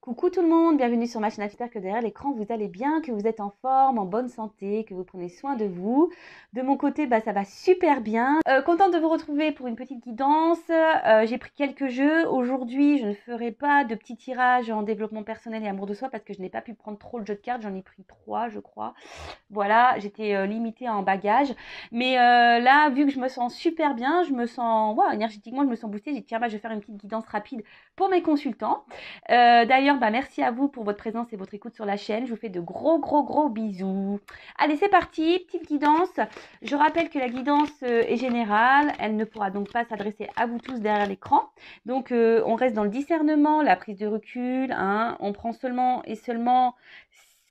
Coucou tout le monde, bienvenue sur ma chaîne. J'espère que derrière l'écran vous allez bien, que vous êtes en forme, en bonne santé, que vous prenez soin de vous. De mon côté, ça va super bien. Contente de vous retrouver pour une petite guidance. J'ai pris quelques jeux. Aujourd'hui, je ne ferai pas de petits tirages en développement personnel et amour de soi parce que je n'ai pas pu prendre trop de jeux de cartes. J'en ai pris 3, je crois. Voilà, j'étais limitée en bagages. Mais là, vu que je me sens super bien, je me sens, énergétiquement, je me sens boostée. J'ai dit, tiens, je vais faire une petite guidance rapide pour mes consultants. D'ailleurs, merci à vous pour votre présence et votre écoute sur la chaîne. Je vous fais de gros bisous. Allez, c'est parti, petite guidance. Je rappelle que la guidance est générale. Elle ne pourra donc pas s'adresser à vous tous derrière l'écran. Donc, on reste dans le discernement, la prise de recul. On prend seulement ce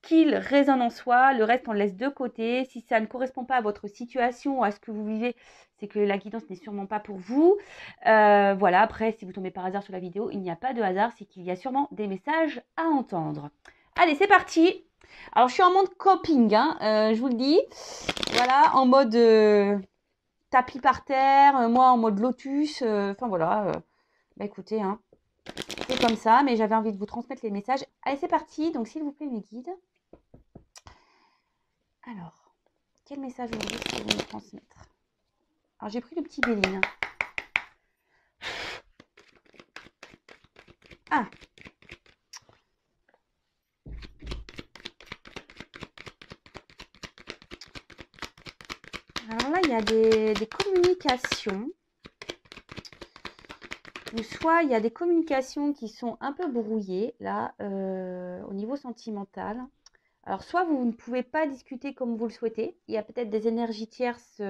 qu'il résonne en soi. Le reste, on le laisse de côté. Si ça ne correspond pas à votre situation ou à ce que vous vivez, c'est que la guidance n'est sûrement pas pour vous. Voilà, après, si vous tombez par hasard sur la vidéo, il n'y a pas de hasard, c'est qu'il y a sûrement des messages à entendre. Allez, c'est parti. Alors, je suis en mode coping, je vous le dis. Voilà, en mode tapis par terre, moi en mode lotus. Enfin, voilà. Écoutez, c'est comme ça, mais j'avais envie de vous transmettre les messages. Allez, c'est parti. Donc, s'il vous plaît, mes guides. Alors, quel message aujourd'hui est-ce que vous me transmettre? Alors, j'ai pris le petit Béline. Ah. Alors là, il y a des communications. Ou soit il y a des communications qui sont un peu brouillées, là, au niveau sentimental. Alors, soit vous ne pouvez pas discuter comme vous le souhaitez. Il y a peut-être des énergies tierces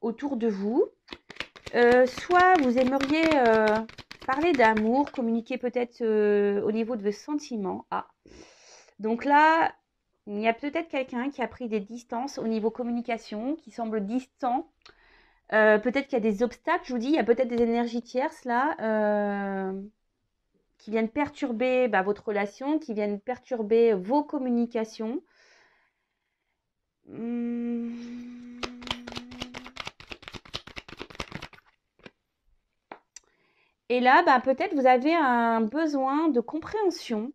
autour de vous. Soit vous aimeriez parler d'amour, communiquer peut-être au niveau de vos sentiments. Ah. Donc là, il y a peut-être quelqu'un qui a pris des distances au niveau communication, qui semble distant. Peut-être qu'il y a des obstacles, je vous dis, il y a peut-être des énergies tierces là qui viennent perturber votre relation, qui viennent perturber vos communications. Et là, peut-être vous avez un besoin de compréhension.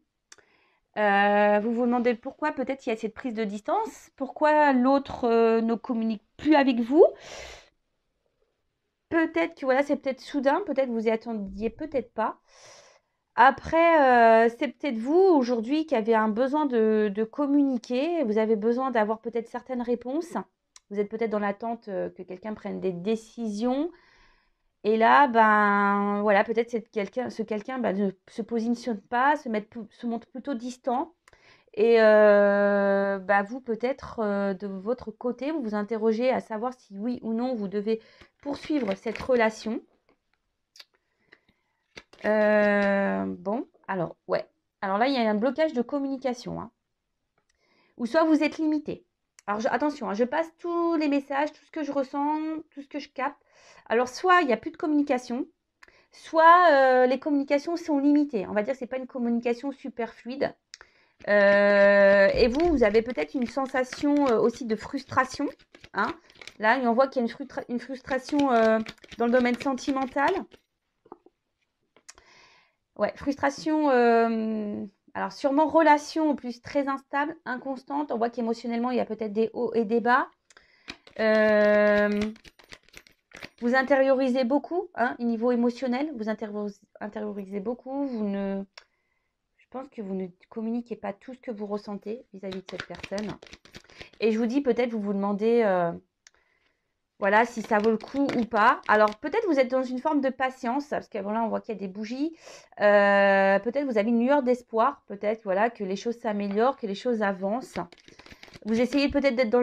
Vous vous demandez pourquoi peut-être il y a cette prise de distance, pourquoi l'autre ne communique plus avec vous. Peut-être que voilà, c'est peut-être soudain, peut-être vous y attendiez, peut-être pas. Après, c'est peut-être vous aujourd'hui qui avez un besoin de communiquer. Vous avez besoin d'avoir peut-être certaines réponses. Vous êtes peut-être dans l'attente que quelqu'un prenne des décisions. Et là, voilà, peut-être ce quelqu'un ne se positionne pas, se montre plutôt distant. Et vous, peut-être, de votre côté, vous vous interrogez à savoir si oui ou non vous devez poursuivre cette relation. Bon, alors, ouais. Alors là, il y a un blocage de communication. Ou soit vous êtes limité. Alors, attention, je passe tous les messages, tout ce que je ressens, tout ce que je capte. Alors, soit il n'y a plus de communication, soit les communications sont limitées. On va dire que ce n'est pas une communication super fluide. Et vous avez peut-être une sensation aussi de frustration. Là, on voit qu'il y a une frustration dans le domaine sentimental. Ouais, frustration. Alors, sûrement relation en plus très instable, inconstante. On voit qu'émotionnellement, il y a peut-être des hauts et des bas. Vous intériorisez beaucoup, au niveau émotionnel. Vous intériorisez beaucoup. Je pense que vous ne communiquez pas tout ce que vous ressentez vis-à-vis de cette personne. Et je vous dis, peut-être vous vous demandez voilà, si ça vaut le coup ou pas. Alors, peut-être vous êtes dans une forme de patience, parce que voilà, on voit qu'il y a des bougies. Peut-être vous avez une lueur d'espoir, peut-être voilà, que les choses s'améliorent, que les choses avancent. Vous essayez peut-être d'être dans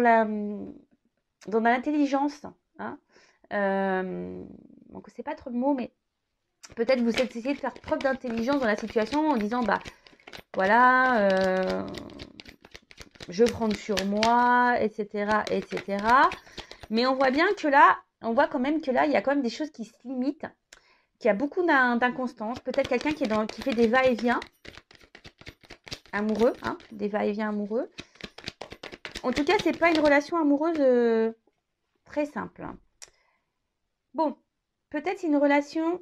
l'intelligence. Donc, c'est pas trop le mot, mais peut-être vous essayez de faire preuve d'intelligence dans la situation en disant, voilà, je prends sur moi, etc., etc. Mais on voit bien que là, il y a quand même des choses qui se limitent, qu'il y a beaucoup d'inconstance. Peut-être quelqu'un qui fait des va-et-vient amoureux, des va-et-vient amoureux. En tout cas, c'est pas une relation amoureuse très simple. Bon, peut-être c'est une relation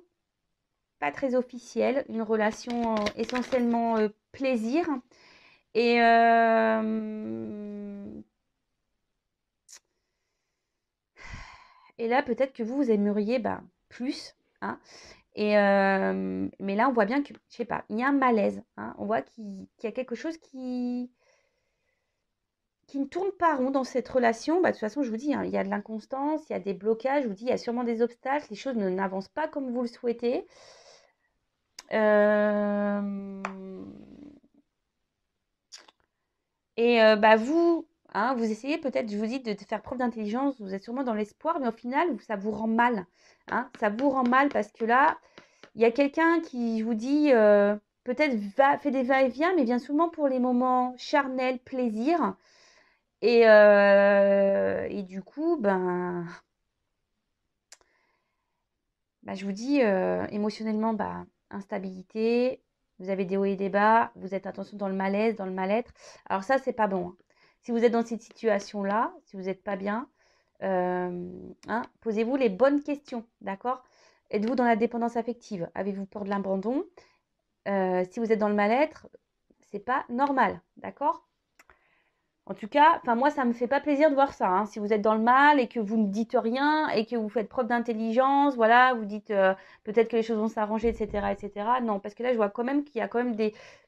pas très officielle, une relation essentiellement plaisir. Et, et là, peut-être que vous aimeriez bah, plus. Hein. Et, mais là, on voit bien que, je sais pas, il y a un malaise. Hein. On voit qu'il y a quelque chose qui ne tourne pas rond dans cette relation. Bah, de toute façon, je vous dis, hein, il y a de l'inconstance, il y a des blocages, je vous dis, il y a sûrement des obstacles, les choses n'avancent pas comme vous le souhaitez. Euh, Et bah, vous, hein, vous essayez peut-être, je vous dis, de faire preuve d'intelligence, vous êtes sûrement dans l'espoir, mais au final, ça vous rend mal. Hein, ça vous rend mal parce que là, il y a quelqu'un qui vous dit, peut-être fait des va-et-vient, mais vient souvent pour les moments charnels, plaisir. Et du coup, je vous dis, émotionnellement, instabilité, vous avez des hauts et des bas, vous êtes attention dans le malaise, dans le mal-être. Alors ça, c'est pas bon. Hein. Si vous êtes dans cette situation-là, si vous n'êtes pas bien, posez-vous les bonnes questions, d'accord? Êtes-vous dans la dépendance affective? Avez-vous peur de l'abandon? Si vous êtes dans le mal-être, c'est pas normal, d'accord? En tout cas, moi, ça me fait pas plaisir de voir ça. Hein. Si vous êtes dans le mal et que vous ne dites rien et que vous faites preuve d'intelligence, voilà, vous dites peut-être que les choses vont s'arranger, etc., etc. Non, parce que là, je vois quand même qu'il y a quand même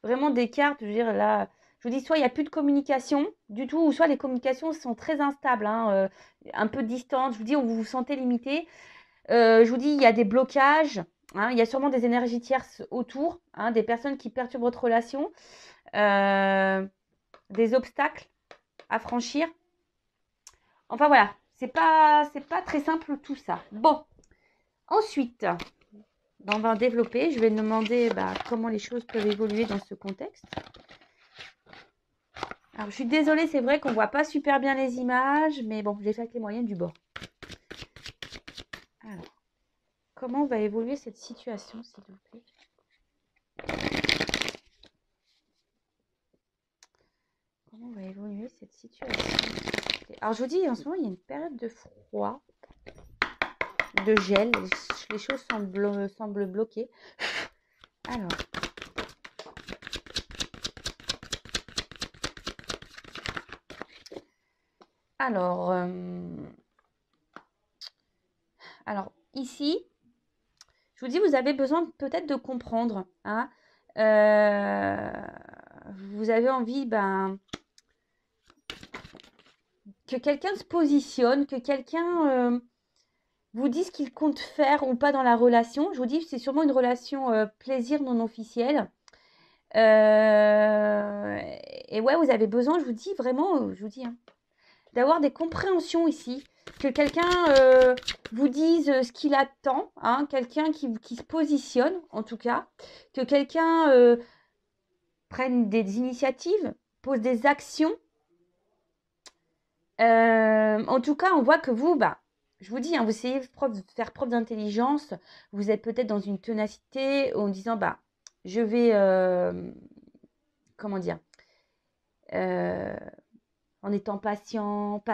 vraiment des cartes. Je veux dire, là, je vous dis, soit il n'y a plus de communication du tout, ou soit les communications sont très instables, hein, un peu distantes. Je vous dis, vous vous sentez limité. Je vous dis, il y a des blocages. Hein, il y a sûrement des énergies tierces autour, hein, des personnes qui perturbent votre relation, des obstacles à franchir. Enfin voilà, c'est pas très simple tout ça. Bon, ensuite, on va développer. Je vais demander comment les choses peuvent évoluer dans ce contexte. Alors, je suis désolée, c'est vrai qu'on voit pas super bien les images, mais bon, j'ai fait avec les moyens du bord. Alors, comment va évoluer cette situation, s'il vous plaît? Comment va évoluer cette situation? Alors, je vous dis, en ce moment, il y a une période de froid, de gel. Les choses semblent bloquées. Alors ici, je vous dis, vous avez besoin peut-être de comprendre. Hein. Vous avez envie que quelqu'un se positionne, que quelqu'un vous dise ce qu'il compte faire ou pas dans la relation. Je vous dis, c'est sûrement une relation plaisir non officielle. Et ouais, vous avez besoin, je vous dis vraiment, je vous dis, hein, d'avoir des compréhensions ici. Que quelqu'un vous dise ce qu'il attend, hein, quelqu'un qui se positionne, en tout cas. Que quelqu'un prenne des initiatives, pose des actions. En tout cas, on voit que vous, je vous dis, hein, vous essayez de faire preuve d'intelligence. Vous êtes peut-être dans une ténacité en disant, je vais, comment dire, en étant patiente,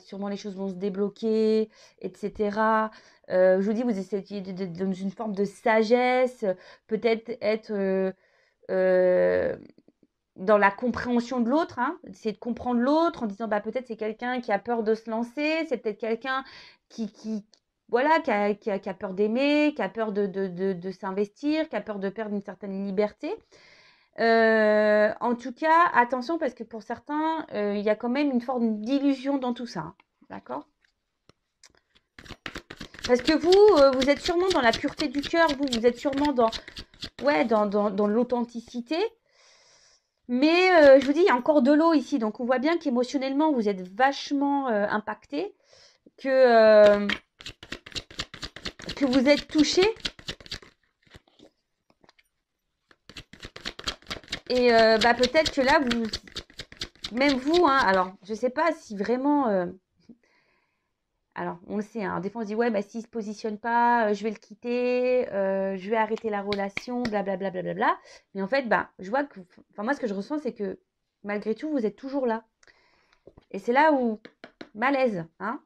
sûrement les choses vont se débloquer, etc. Je vous dis, vous essayez dans une forme de sagesse, peut-être être dans la compréhension de l'autre, hein, essayer de comprendre l'autre en disant, peut-être c'est quelqu'un qui a peur de se lancer, c'est peut-être quelqu'un voilà, qui a peur d'aimer, qui a peur de s'investir, qui a peur de perdre une certaine liberté. En tout cas, attention parce que pour certains, il y a quand même une forme d'illusion dans tout ça. Hein. D'accord? Parce que vous êtes sûrement dans la pureté du cœur, vous êtes sûrement dans l'authenticité. Mais je vous dis, il y a encore de l'eau ici. Donc, on voit bien qu'émotionnellement, vous êtes vachement impacté, que vous êtes touché. Et peut-être que là, même vous, hein, alors, je ne sais pas si vraiment... alors, on le sait, hein, des fois on se dit, ouais, s'il ne se positionne pas, je vais le quitter, je vais arrêter la relation, blablabla. Bla, bla, bla, bla. Mais en fait, je vois que... Enfin, moi, ce que je ressens, c'est que malgré tout, vous êtes toujours là. Et c'est là où... Malaise, hein.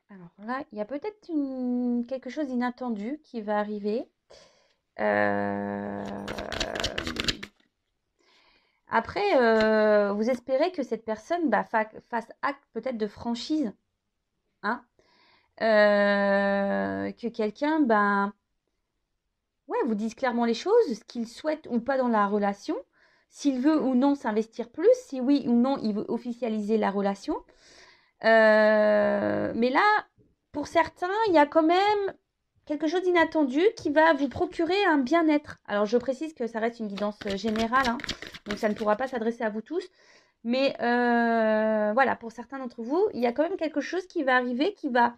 Alors là, il y a peut-être quelque chose d'inattendu qui va arriver. Après, vous espérez que cette personne fasse acte peut-être de franchise, hein, que quelqu'un, ouais, vous dise clairement les choses, ce qu'il souhaite ou pas dans la relation, s'il veut ou non s'investir plus, si oui ou non il veut officialiser la relation. Mais là, pour certains, il y a quand même quelque chose d'inattendu qui va vous procurer un bien-être. Alors, je précise que ça reste une guidance générale, hein, donc ça ne pourra pas s'adresser à vous tous. Mais voilà, pour certains d'entre vous, il y a quand même quelque chose qui va arriver, qui va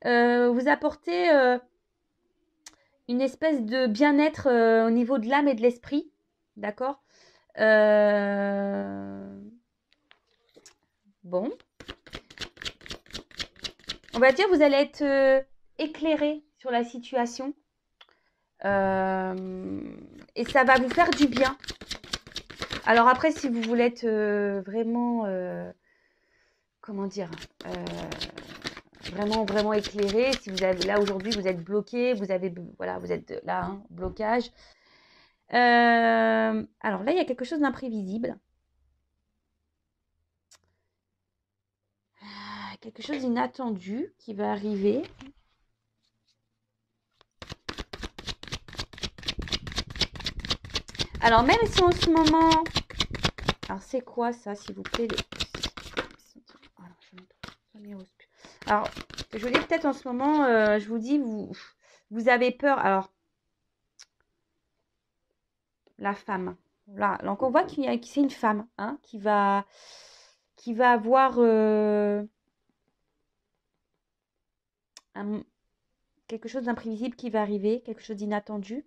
vous apporter une espèce de bien-être au niveau de l'âme et de l'esprit. D'accord. Bon. On va dire, vous allez être éclairé sur la situation. Et ça va vous faire du bien. Alors après, si vous voulez être vraiment, comment dire, vraiment éclairé, si vous avez là aujourd'hui, vous êtes bloqué, voilà, vous êtes là, hein, blocage. Alors là, il y a quelque chose d'imprévisible. Quelque chose d'inattendu qui va arriver. Alors, même si en ce moment... Alors, c'est quoi ça, s'il vous plaît Alors, je vous dis peut-être en ce moment, je vous dis, vous avez peur. Alors, la femme. Là, donc on voit que c'est une femme, hein, qui va avoir quelque chose d'imprévisible qui va arriver, quelque chose d'inattendu.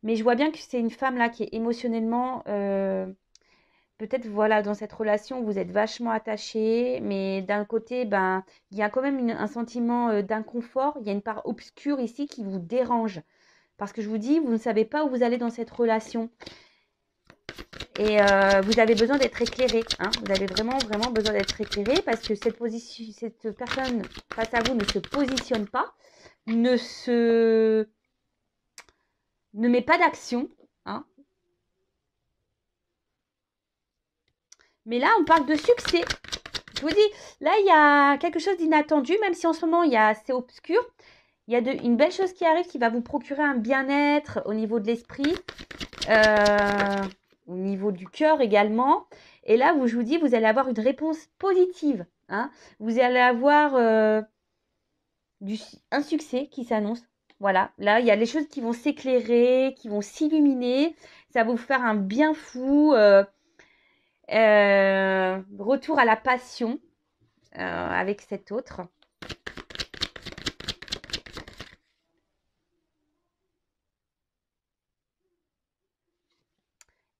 Mais je vois bien que c'est une femme là qui est émotionnellement, peut-être voilà, dans cette relation, vous êtes vachement attachés, mais d'un côté, il y a quand même un sentiment d'inconfort. Il y a une part obscure ici qui vous dérange. Parce que je vous dis, vous ne savez pas où vous allez dans cette relation. Et vous avez besoin d'être éclairé, hein. Vous avez vraiment besoin d'être éclairé parce que cette personne face à vous ne se positionne pas, ne met pas d'action, hein. Mais là, on parle de succès. Je vous dis, là, il y a quelque chose d'inattendu, même si en ce moment, c'est obscur. Il y a une belle chose qui arrive qui va vous procurer un bien-être au niveau de l'esprit, au niveau du cœur également. Et là, je vous dis, vous allez avoir une réponse positive, hein. Vous allez avoir un succès qui s'annonce. Voilà, là, il y a les choses qui vont s'éclairer, qui vont s'illuminer. Ça va vous faire un bien fou. Retour à la passion avec cet autre.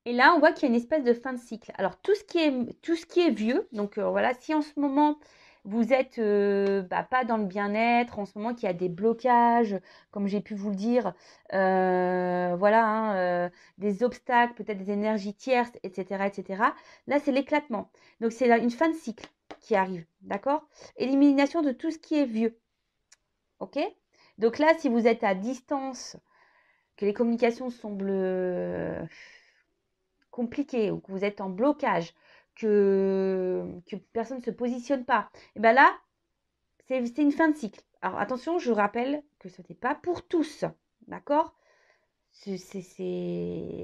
Et là, on voit qu'il y a une espèce de fin de cycle. Alors, tout ce qui est vieux, donc voilà, si en ce moment, vous êtes pas dans le bien-être, en ce moment qu'il y a des blocages, comme j'ai pu vous le dire, voilà, hein, des obstacles, peut-être des énergies tierces, etc., etc. Là, c'est l'éclatement. Donc, c'est une fin de cycle qui arrive, d'accord? Élimination de tout ce qui est vieux, ok? Donc là, si vous êtes à distance, que les communications semblent compliqué ou que vous êtes en blocage, que personne ne se positionne pas, et bien là, c'est une fin de cycle. Alors attention, je rappelle que ce n'est pas pour tous, d'accord?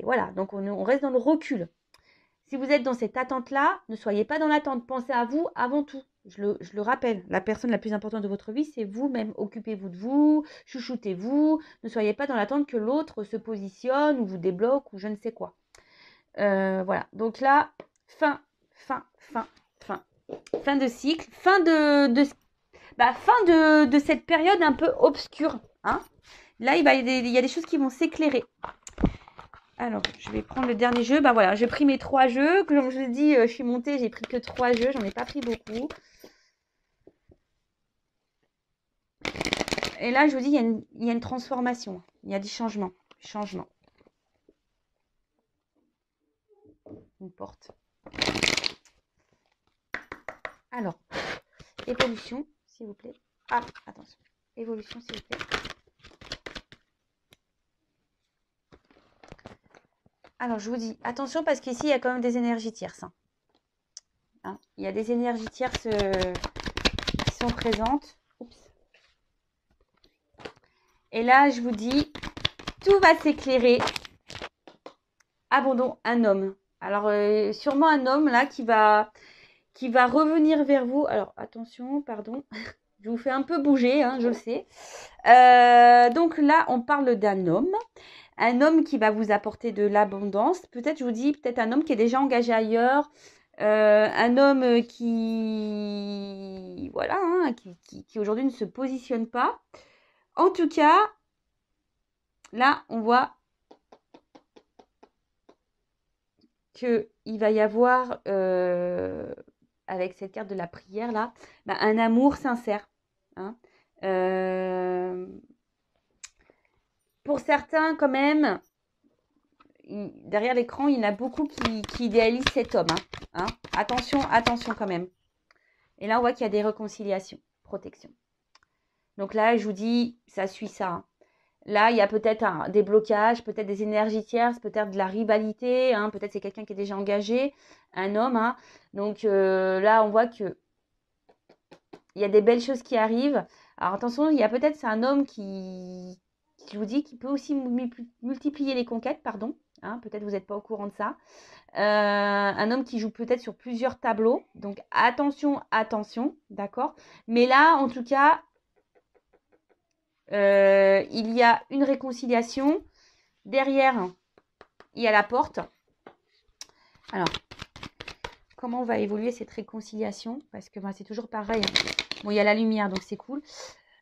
Voilà, donc on reste dans le recul. Si vous êtes dans cette attente-là, ne soyez pas dans l'attente. Pensez à vous avant tout. Je le rappelle, la personne la plus importante de votre vie, c'est vous-même. Occupez-vous de vous, chouchoutez-vous. Ne soyez pas dans l'attente que l'autre se positionne ou vous débloque ou je ne sais quoi. Voilà, donc là, fin de cycle, fin de cette période un peu obscure, hein. Là, il y a des choses qui vont s'éclairer. Alors, je vais prendre le dernier jeu. Voilà, j'ai pris mes 3 jeux. Comme je vous ai dit, je suis montée, j'ai pris que 3 jeux. J'en ai pas pris beaucoup. Et là, je vous dis, il y a une transformation. Il y a des changements. Une porte. Alors, évolution, s'il vous plaît. Ah, attention. Évolution, s'il vous plaît. Alors, je vous dis, attention parce qu'ici, il y a quand même des énergies tierces. Hein. Il y a des énergies tierces qui sont présentes. Oups. Et là, je vous dis, tout va s'éclairer. Abandon, un homme. Alors, sûrement un homme là qui va revenir vers vous. Alors, attention, pardon. Je vous fais un peu bouger, hein, je le sais. Donc là, on parle d'un homme. Un homme qui va vous apporter de l'abondance. Peut-être, je vous dis, peut-être un homme qui est déjà engagé ailleurs. Un homme qui, voilà, hein, qui aujourd'hui ne se positionne pas. En tout cas, là, on voit qu'il va y avoir, avec cette carte de la prière, là, un amour sincère. Hein. Pour certains, quand même, derrière l'écran, il y en a beaucoup qui idéalisent cet homme. Hein. Attention, attention quand même. Et là, on voit qu'il y a des réconciliations, protection. Donc là, je vous dis, ça suit ça. Hein. Là, il y a peut-être des blocages, peut-être des énergies tierces, peut-être de la rivalité. Hein, peut-être c'est quelqu'un qui est déjà engagé, un homme. Hein. Donc là, on voit que il y a des belles choses qui arrivent. Alors attention, il y a peut-être, c'est un homme qui, je vous dis, qui peut aussi multiplier les conquêtes, pardon. Hein, peut-être vous n'êtes pas au courant de ça. Un homme qui joue peut-être sur plusieurs tableaux. Donc attention, attention, d'accord. Mais là, en tout cas, il y a une réconciliation. Derrière, il y a la porte. Alors, comment on va évoluer cette réconciliation? Parce que c'est toujours pareil. Hein. Bon, il y a la lumière, donc c'est cool.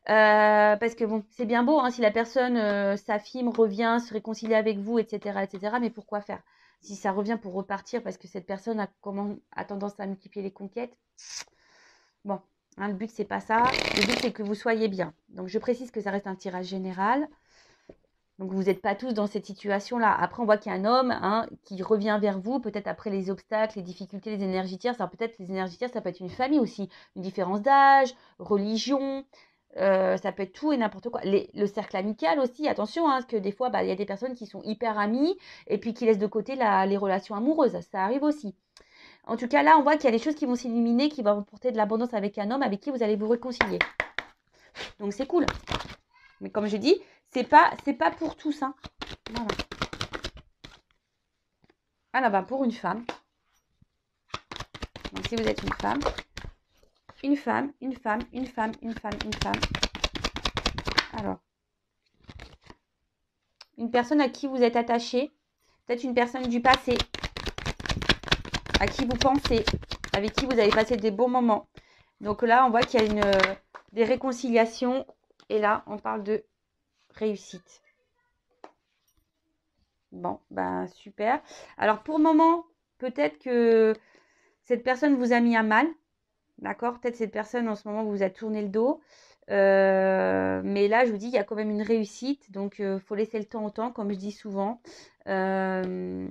Parce que bon, c'est bien beau hein, si la personne s'affirme, revient, se réconcilie avec vous, etc., etc. Mais pourquoi faire? Si ça revient pour repartir parce que cette personne a tendance à multiplier les conquêtes. Bon, hein, le but c'est pas ça. Le but c'est que vous soyez bien. Donc je précise que ça reste un tirage général. Donc vous n'êtes pas tous dans cette situation-là. Après, on voit qu'il y a un homme hein, qui revient vers vous, peut-être après les obstacles, les difficultés, les énergies tierces. Alors peut-être les énergies tierces, ça peut être une famille aussi, une différence d'âge, religion, ça peut être tout et n'importe quoi. Le cercle amical aussi, attention, hein, parce que des fois, il y a des personnes qui sont hyper amies et puis qui laissent de côté les relations amoureuses. Ça arrive aussi. En tout cas, là, on voit qu'il y a des choses qui vont s'illuminer, qui vont vous porter de l'abondance avec un homme avec qui vous allez vous réconcilier. Donc c'est cool. Mais comme je dis, c'est pas pour tous. Hein. Voilà. Alors, pour une femme. Donc, si vous êtes une femme, une femme, une femme, une femme, une femme, une femme. Alors, une personne à qui vous êtes attaché, peut-être une personne du passé, à qui vous pensez, avec qui vous avez passé des bons moments. Donc là, on voit qu'il y a des réconciliations. Et là, on parle de réussite. Bon, super. Alors, pour le moment, peut-être que cette personne vous a mis à mal. D'accord? Peut-être cette personne, en ce moment, vous a tourné le dos. Mais là, je vous dis, il y a quand même une réussite. Donc, il faut laisser le temps au temps, comme je dis souvent. Ouais,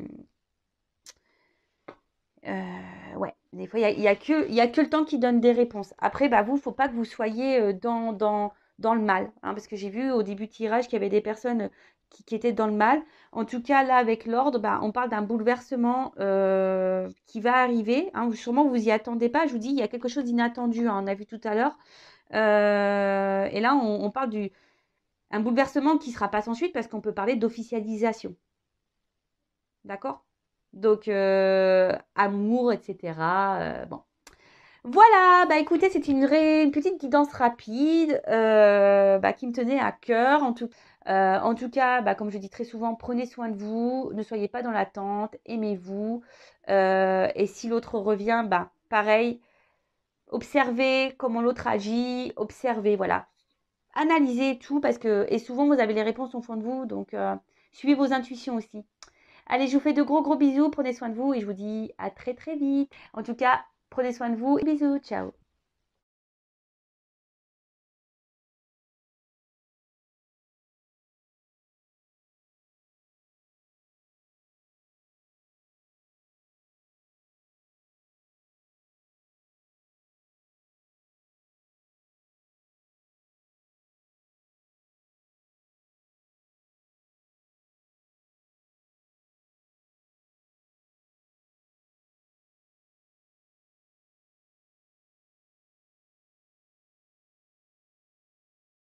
des fois, il y a que le temps qui donne des réponses. Après, vous, il ne faut pas que vous soyez dans le mal. Hein, parce que j'ai vu au début du tirage qu'il y avait des personnes qui étaient dans le mal. En tout cas, là, avec l'ordre, on parle d'un bouleversement qui va arriver. Hein, sûrement, vous y attendez pas. Je vous dis, il y a quelque chose d'inattendu. Hein, on a vu tout à l'heure. Et là, on parle un bouleversement qui ne sera pas sans suite parce qu'on peut parler d'officialisation. D'accord? Donc, amour, etc. Bon. Voilà, écoutez, c'est une petite guidance rapide qui me tenait à cœur. En tout cas, comme je dis très souvent, prenez soin de vous, ne soyez pas dans l'attente, aimez-vous. Et si l'autre revient, pareil, observez comment l'autre agit, observez, voilà. Analysez tout et souvent vous avez les réponses au fond de vous, donc suivez vos intuitions aussi. Allez, je vous fais de gros bisous, prenez soin de vous et je vous dis à très très vite. En tout cas, prenez soin de vous. Bisous, ciao.